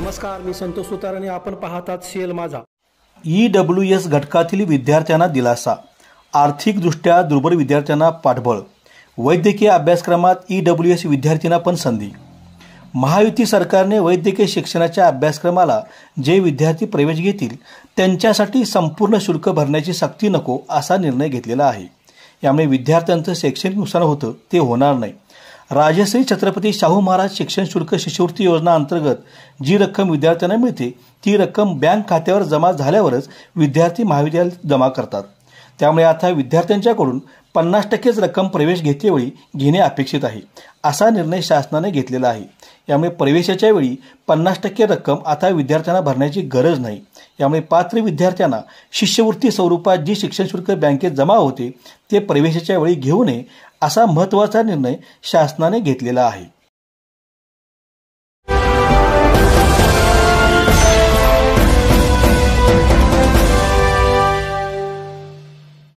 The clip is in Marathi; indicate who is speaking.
Speaker 1: नमस्कार, मी संतोष सुतार आणि आपण पाहतात सेल माझा.
Speaker 2: EWS घटकातील विद्यार्थ्यांना दिलासा, आर्थिकदृष्ट्या दुर्बल विद्यार्थ्यांना पाठबळ. वैद्यकीय अभ्यासक्रमात EWS विद्यार्थ्यांना पण संधी. महायुती सरकारने वैद्यकीय शिक्षणाच्या अभ्यासक्रमाला जे विद्यार्थी प्रवेश घेतील त्यांच्यासाठी संपूर्ण शुल्क भरण्याची सक्ती नको असा निर्णय घेतलेला आहे. यामुळे विद्यार्थ्यांचं शैक्षणिक नुकसान होतं ते होणार नाही. राजश्री छत्रपती शाहू महाराज शिक्षण शुल्क शिष्यवृत्ती योजना अंतर्गत जी रक्कम विद्यार्थ्यांना मिळते ती रक्कम बँक खात्यावर जमा झाल्यावरच विद्यार्थी महाविद्यालयात जमा करतात. त्यामुळे आता विद्यार्थ्यांच्याकडून 50% रक्कम प्रवेश घेतेवेळी घेणे अपेक्षित आहे असा निर्णय शासनाने घेतलेला आहे. यामुळे प्रवेशाच्या वेळी 50% रक्कम आता विद्यार्थ्यांना भरण्याची गरज नाही. यामुळे पात्र विद्यार्थ्यांना शिष्यवृत्ती स्वरूपात जी शिक्षण शुल्क बँकेत जमा होते ते प्रवेशाच्या वेळी घेऊ नये असा महत्त्वाचा निर्णय शासनाने घेतलेला आहे.